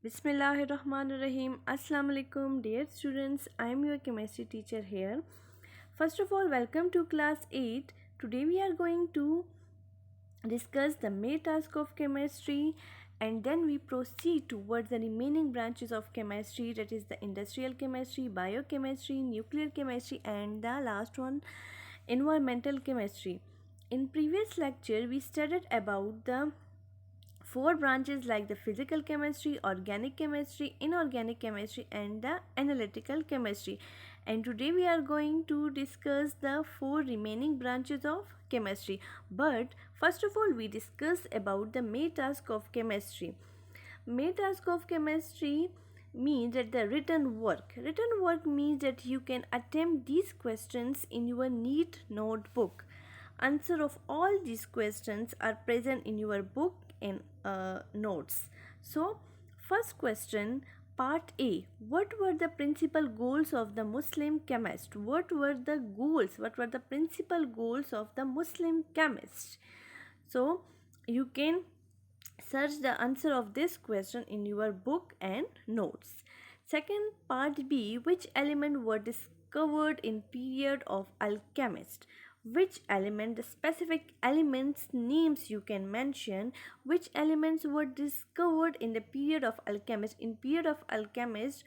Bismillahirrahmanirrahim. Assalamu alaikum, dear students. I am your chemistry teacher here. First of all, welcome to class 8. Today we are going to discuss the main task of chemistry and then we proceed towards the remaining branches of chemistry, that is the industrial chemistry, biochemistry, nuclear chemistry, and the last one, environmental chemistry. In previous lecture, we studied about the four branches like the physical chemistry, organic chemistry, inorganic chemistry, and the analytical chemistry. And today we are going to discuss the four remaining branches of chemistry. But first of all, we discuss about the main task of chemistry. Main task of chemistry means that the written work. Written work means that you can attempt these questions in your neat notebook. Answer of all these questions are present in your book in notes. So, first question, part A. What were the principal goals of the Muslim chemist? What were the goals? What were the principal goals of the Muslim chemist? So, you can search the answer of this question in your book and notes. Second, part B. Which element were discovered in period of alchemist? Which element, the specific elements names you can mention, which elements were discovered in the period of alchemist? In period of alchemist,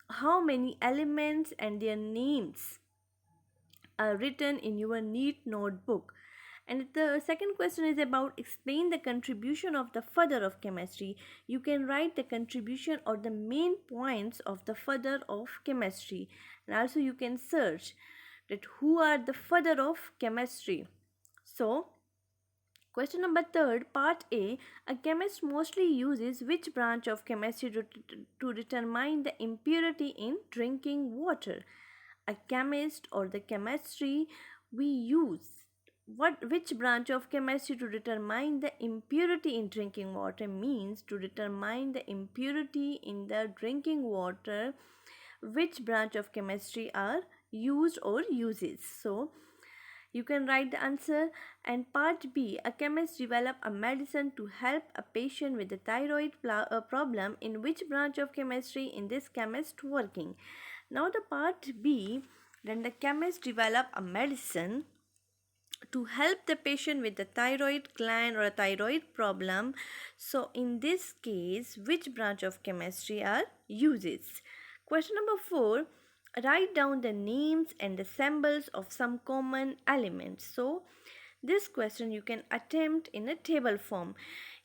how many elements and their names are written in your neat notebook? And the second question is about explain the contribution of the father of chemistry. You can write the contribution or the main points of the father of chemistry. And also you can search that who are the father of chemistry. So, question number third, part A chemist mostly uses which branch of chemistry to determine the impurity in drinking water? A chemist or the chemistry we use which branch of chemistry to determine the impurity in drinking water means to determine the impurity in the drinking water, which branch of chemistry are used or uses. So you can write the answer. And part B, a chemist develop a medicine to help a patient with the thyroid problem. In which branch of chemistry in this chemist working? Now the part B, then the chemist develop a medicine to help the patient with the thyroid gland or a thyroid problem. So in this case, which branch of chemistry are uses? Question number 4, write down the names and the symbols of some common elements. So this question you can attempt in a table form.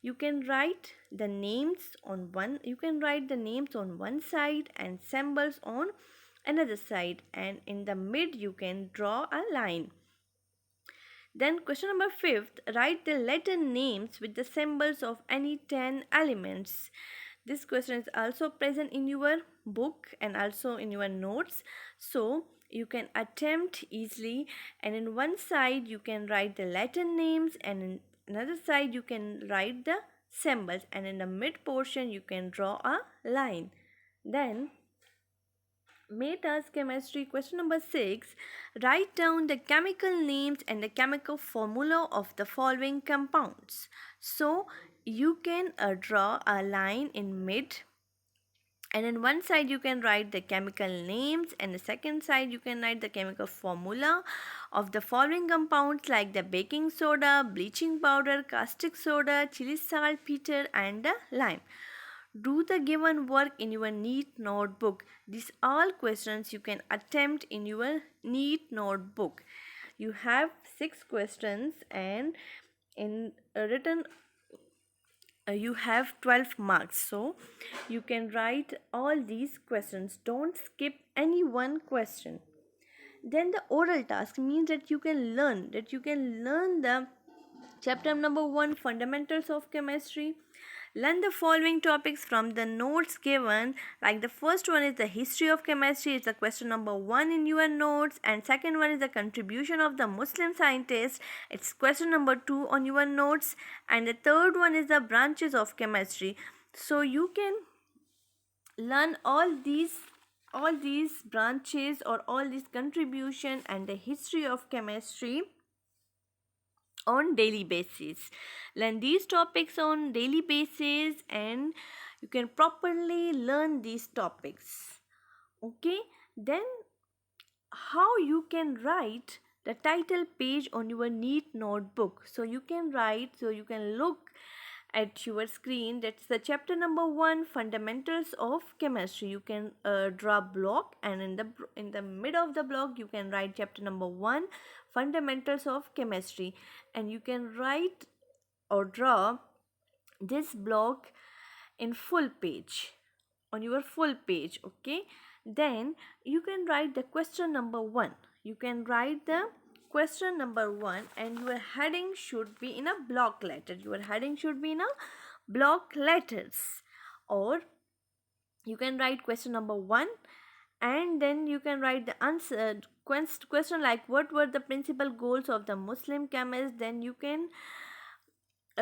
You can write the names on one side and symbols on another side, and in the mid you can draw a line. Then question number 5th, write the letter names with the symbols of any 10 elements. This question is also present in your book and also in your notes. So you can attempt easily, and in one side you can write the letter names and in another side you can write the symbols, and in the mid portion you can draw a line. Then task chemistry question number 6, write down the chemical names and the chemical formula of the following compounds. So you can draw a line in mid, and in one side you can write the chemical names and the second side you can write the chemical formula of the following compounds like the baking soda, bleaching powder, caustic soda, chili saltpeter, and the lime. Do the given work in your neat notebook. These all questions you can attempt in your neat notebook. You have 6 questions, and in written you have 12 marks. So you can write all these questions. Don't skip any one question. Then the oral task means that you can learn the chapter number 1, fundamentals of chemistry. Learn the following topics from the notes given. Like the first one is the history of chemistry. It's the question number 1 in your notes. And second one is the contribution of the Muslim scientists. It's question number 2 on your notes. And the third one is the branches of chemistry. So you can learn all these branches or all these contribution and the history of chemistry on daily basis. Learn these topics on daily basis and you can properly learn these topics. Okay, then how you can write the title page on your neat notebook. So you can write, so you can look at your screen, that's the chapter number 1, fundamentals of chemistry. You can draw block, and in the mid of the block you can write chapter number 1, fundamentals of chemistry, and you can write or draw this block in full page, on your full page. Okay, then you can write the question number 1. You can write the question number 1 and your heading should be in a block letter. Your heading should be in a block letters. Or you can write question number 1 and then you can write the answer question like what were the principal goals of the Muslim chemist. Then you can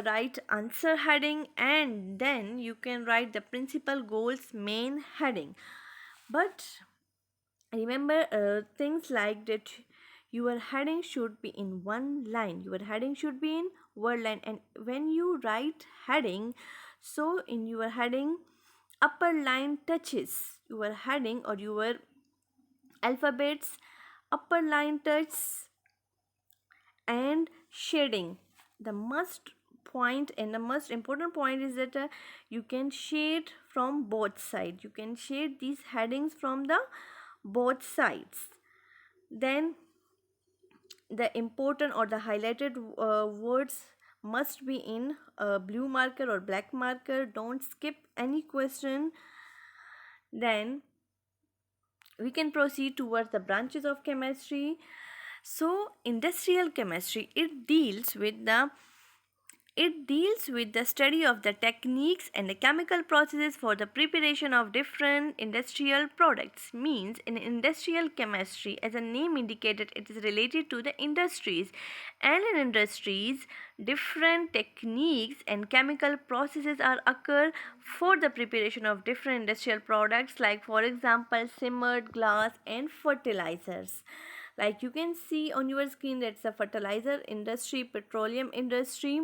write answer heading and then you can write the principal goals main heading. But remember things like that, your heading should be in one line, your heading should be in word line. And when you write heading, so in your heading upper line touches your heading or your alphabets, upper line touches and shading. The must point and the most important point is that you can shade from both sides. You can shade these headings from the both sides. Then the important or the highlighted words must be in blue marker or black marker. Don't skip any question. Then we can proceed towards the branches of chemistry. So industrial chemistry, it deals with the study of the techniques and the chemical processes for the preparation of different industrial products. Means in industrial chemistry, as the name indicated, it is related to the industries. And in industries, different techniques and chemical processes are occur for the preparation of different industrial products, like for example simmered glass and fertilizers. Like you can see on your screen, that's the fertilizer industry, petroleum industry.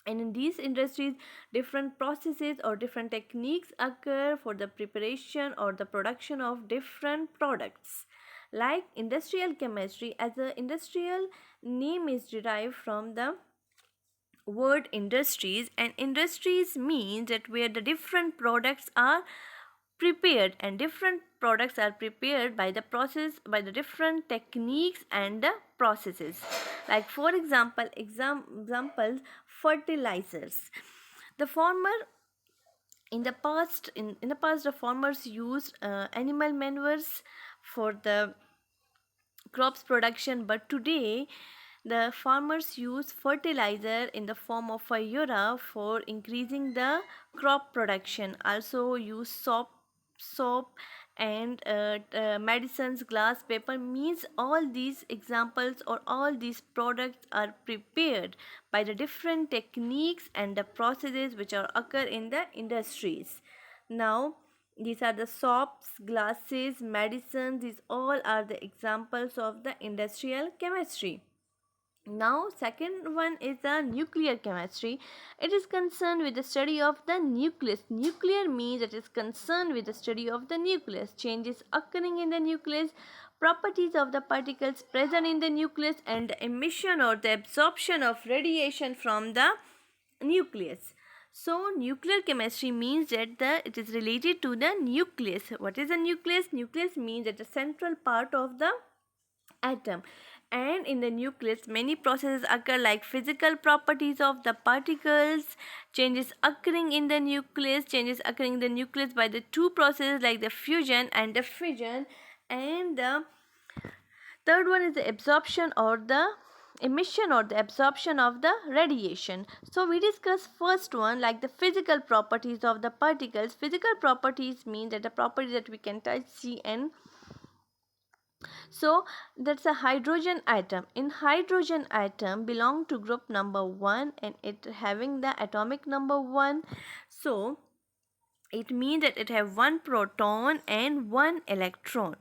And in these industries, different processes or different techniques occur for the preparation or the production of different products. Like industrial chemistry, as the industrial name is derived from the word industries, and industries means that where the different products are prepared, and different products are prepared by the process, by the different techniques and the processes. Like for example, examples, fertilizers. The former in the past the farmers used animal manures for the crops production, but today the farmers use fertilizer in the form of a urea for increasing the crop production. Also use soap and medicines, glass, paper. Means all these examples or all these products are prepared by the different techniques and the processes which are occur in the industries. Now these are the soaps, glasses, medicines. These all are the examples of the industrial chemistry. Now second one is the nuclear chemistry. It is concerned with the study of the nucleus. Nuclear means it is concerned with the study of the nucleus, changes occurring in the nucleus, properties of the particles present in the nucleus, and the emission or the absorption of radiation from the nucleus. So nuclear chemistry means that it is related to the nucleus. What is a nucleus? Nucleus means that the central part of the atom. And in the nucleus many processes occur, like physical properties of the particles, changes occurring in the nucleus by the two processes like the fusion and the fission. And the third one is the absorption or the emission or the absorption of the radiation. So we discuss first one, like the physical properties of the particles. Physical properties mean that the property that we can touch, see, and so that's a hydrogen atom. In hydrogen atom belong to group number 1 and it having the atomic number 1. So it means that it have one proton and one electron.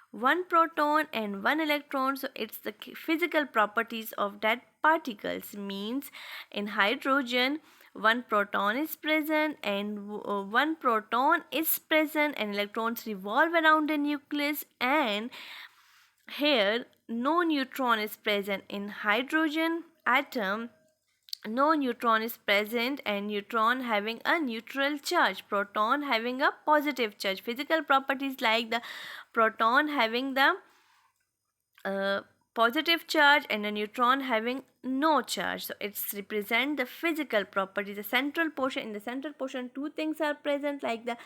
One proton and one electron. So it's the physical properties of that particles. Means in hydrogen one proton is present and electrons revolve around the nucleus, and here no neutron is present. In hydrogen atom no neutron is present, and neutron having a neutral charge, proton having a positive charge. Physical properties like the proton having the uh, positive charge and a neutron having no charge. So it's represent the physical property. The central portion, in the central portion two things are present, like the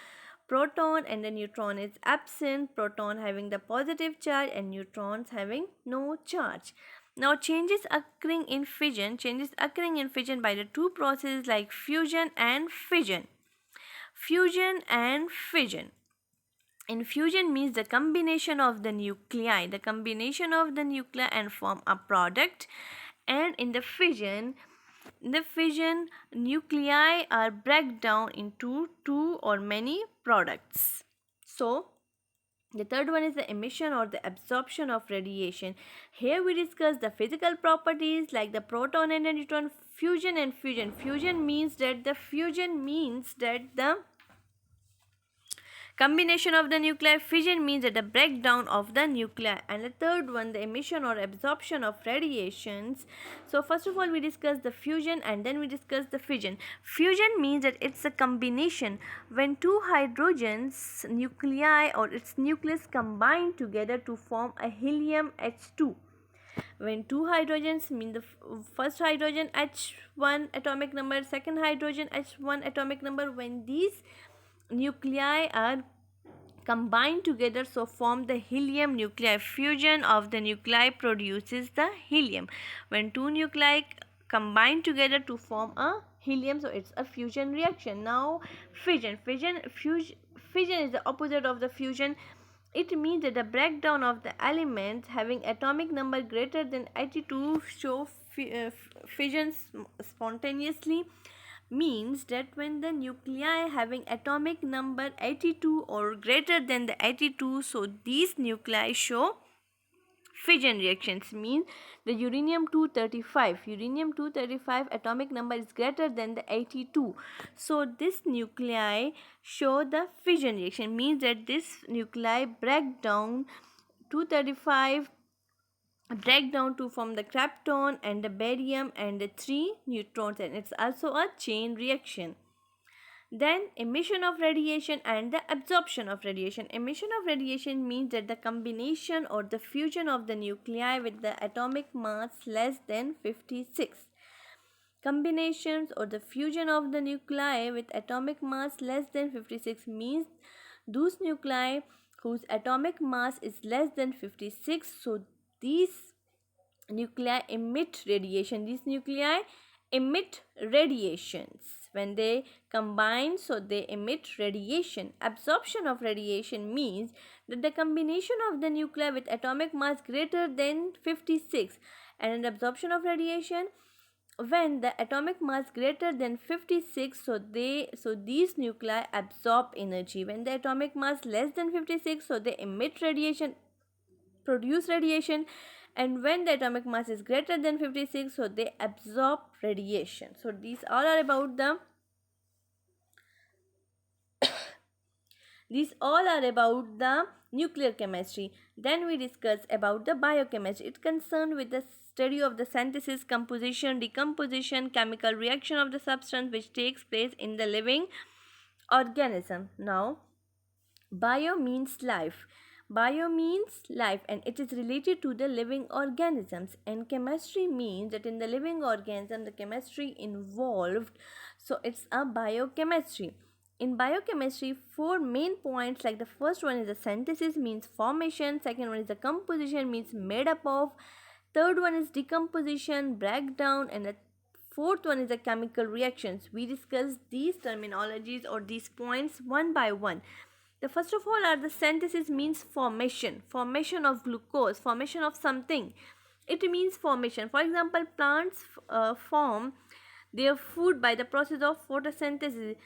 proton and the neutron is absent, proton having the positive charge and neutrons having no charge. Now changes occurring in fission by the two processes like fusion and fission. Fusion and fission. In fusion means the combination of the nuclei, and form a product. And in the fission nuclei are break down into two or many products. So the third one is the emission or the absorption of radiation. Here we discuss the physical properties like the proton and the neutron. Fusion and fission. Fusion means that the combination of the nuclei. Fission means that the breakdown of the nuclei. And the third one, the emission or absorption of radiations. So first of all we discuss the fusion and then we discuss the fission. Fusion means that it's a combination when two hydrogens nuclei or its nucleus combine together to form a helium H2. When two hydrogens, mean the first hydrogen H1 atomic number, second hydrogen H1 atomic number, when these nuclei are combined together, so form the helium nuclei. Fusion of the nuclei produces the helium. When two nuclei combine together to form a helium, so it's a fusion reaction. Now fission is the opposite of the fusion. It means that the breakdown of the elements having atomic number greater than 82 show fission spontaneously. Means that when the nuclei having atomic number 82 or greater than the 82, so these nuclei show fission reactions. Means the uranium-235 atomic number is greater than the 82, so this nuclei show the fission reaction. Means that this nuclei break down 235 to form the krypton and the barium and the 3 neutrons, and it's also a chain reaction. Then emission of radiation and the absorption of radiation. Emission of radiation means that the combination or the fusion of the nuclei with the atomic mass less than 56. Combinations or the fusion of the nuclei with atomic mass less than 56 means those nuclei whose atomic mass is less than 56, so these nuclei emit radiation. These nuclei emit radiations when they combine, so they emit radiation. Absorption of radiation means that the combination of the nuclei with atomic mass greater than 56, and absorption of radiation when the atomic mass greater than 56, so these nuclei absorb energy. When the atomic mass less than 56, so they emit radiation, produce radiation, and when the atomic mass is greater than 56, so they absorb radiation. So these all are about the nuclear chemistry. Then we discuss about the biochemistry. It concerned with the study of the synthesis, composition, decomposition, chemical reaction of the substance which takes place in the living organism. Now bio means life. Bio means life and it is related to the living organisms, and chemistry means that in the living organism the chemistry involved, so it's a biochemistry. In biochemistry, four main points, like the first one is the synthesis, means formation, second one is the composition, means made up of, third one is decomposition, breakdown, and the fourth one is the chemical reactions. We discuss these terminologies or these points one by one. The first of all are the synthesis, means formation of glucose, formation of something. It means formation. For example, plants form their food by the process of photosynthesis.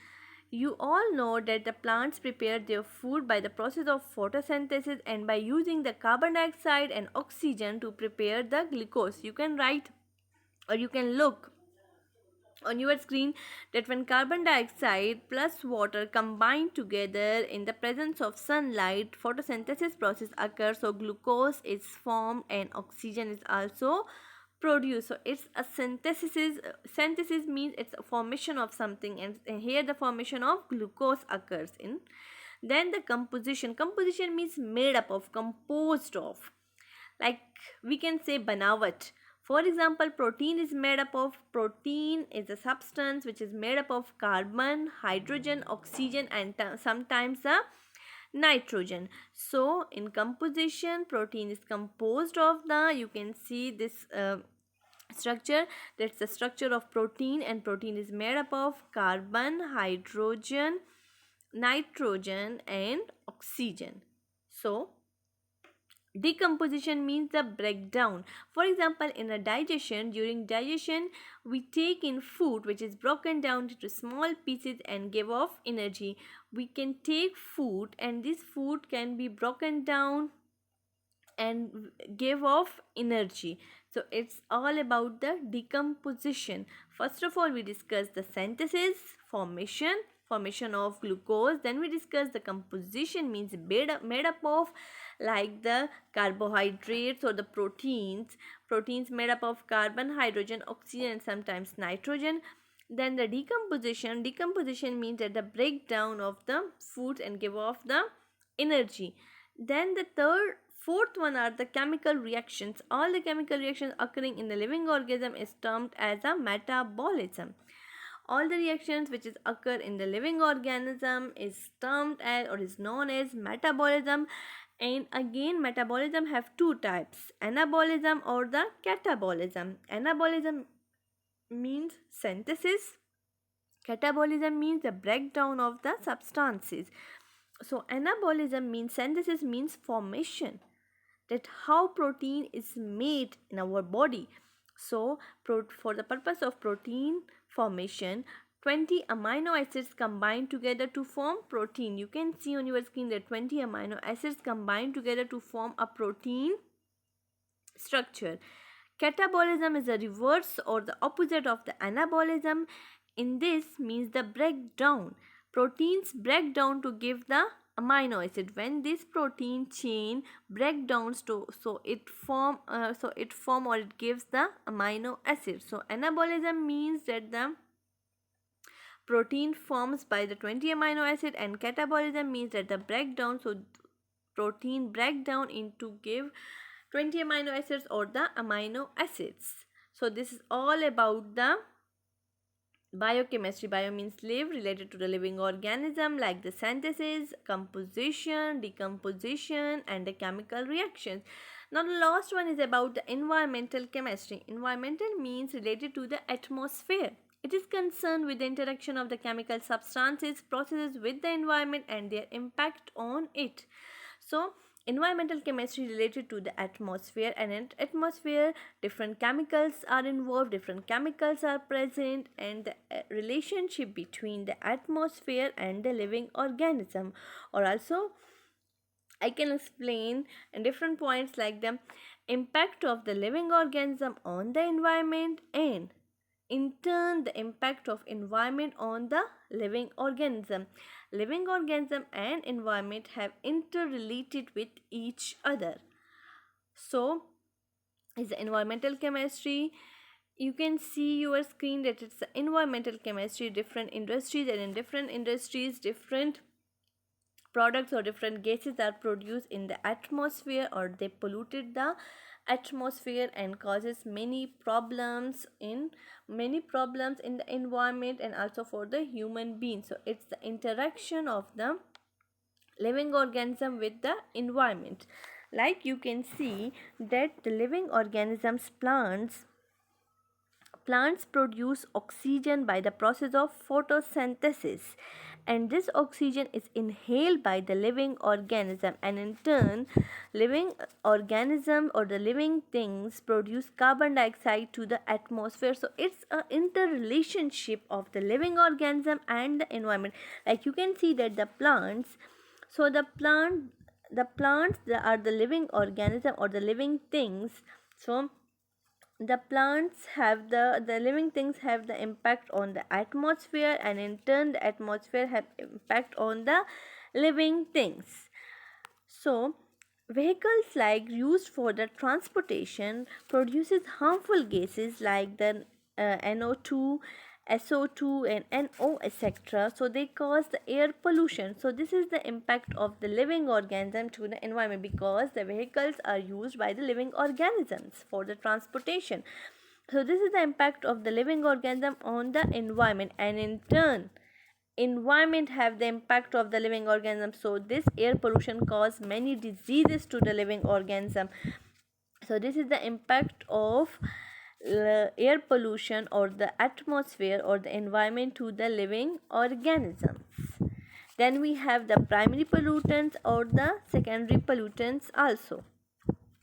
You all know that the plants prepare their food by the process of photosynthesis and by using the carbon dioxide and oxygen to prepare the glucose. You can write or you can look on your screen that when carbon dioxide plus water combine together in the presence of sunlight, photosynthesis process occurs, so glucose is formed and oxygen is also produced. So it's a synthesis means it's a formation of something, and here the formation of glucose occurs in. Then the composition means made up of, composed of, like we can say banawat. For example, protein is made up of, protein is a substance which is made up of carbon, hydrogen, oxygen, and sometimes a nitrogen. So in composition, protein is composed of the, you can see this structure, that's the structure of protein, and protein is made up of carbon, hydrogen, nitrogen, and oxygen. So decomposition means the breakdown. For example, in a digestion, during digestion, we take in food which is broken down into small pieces and give off energy. We can take food and this food can be broken down and give off energy. So it's all about the decomposition. First of all, we discuss the synthesis, formation of glucose. Then we discuss the composition, means made up of, like the carbohydrates or the proteins made up of carbon, hydrogen, oxygen, and sometimes nitrogen. Then the decomposition means that the breakdown of the foods and give off the energy. Then the fourth one are the chemical reactions. All the chemical reactions occurring in the living organism is termed as a metabolism. All the reactions which is occur in the living organism is termed as, or is known as, metabolism. And again, metabolism have two types, anabolism or the catabolism. Anabolism means synthesis, catabolism means the breakdown of the substances. So anabolism means, synthesis means formation, that how protein is made in our body. So for the purpose of protein formation, 20 amino acids combine together to form protein. You can see on your screen that 20 amino acids combine together to form a protein structure. Catabolism is the reverse or the opposite of the anabolism. In this means the breakdown. Proteins break down to give the amino acid. When this protein chain break down to, so it form or it gives the amino acid. So anabolism means that the protein forms by the 20 amino acid, and catabolism means that the breakdown, so protein break down into give 20 amino acids or the amino acids. So this is all about the biochemistry. Bio means live, related to the living organism, like the synthesis, composition, decomposition, and the chemical reactions. Now the last one is about the environmental chemistry. Environmental means related to the atmosphere. It is concerned with the interaction of the chemical substances, processes with the environment, and their impact on it. So environmental chemistry related to the atmosphere, and in atmosphere different chemicals are involved, different chemicals are present, and the relationship between the atmosphere and the living organism. Or also I can explain in different points, like the impact of the living organism on the environment, and in turn the impact of environment on the living organism. Living organism and environment have interrelated with each other. So is the environmental chemistry. You can see your screen that it's the environmental chemistry, different industries, and in different industries different products or different gases are produced in the atmosphere, or they polluted the atmosphere and causes many problems in the environment and also for the human being. So it's the interaction of the living organism with the environment. Like you can see that the living organisms, plants produce oxygen by the process of photosynthesis, and this oxygen is inhaled by the living organism, and in turn living organism or the living things produce carbon dioxide to the atmosphere. So it's a interrelationship of the living organism and the environment. Like you can see that the plants, so the plants are the living organism or the living things. So the plants have the living things have the impact on the atmosphere, and in turn the atmosphere have impact on the living things. So vehicles like used for the transportation produces harmful gases like the NO2, SO2 and NO, etc. So they cause the air pollution. So this is the impact of the living organism to the environment, because the vehicles are used by the living organisms for the transportation. So this is the impact of the living organism on the environment, and in turn environment have the impact of the living organism. So this air pollution cause many diseases to the living organism. So this is the impact of air pollution or the atmosphere or the environment to the living organisms. Then we have the primary pollutants or the secondary pollutants also.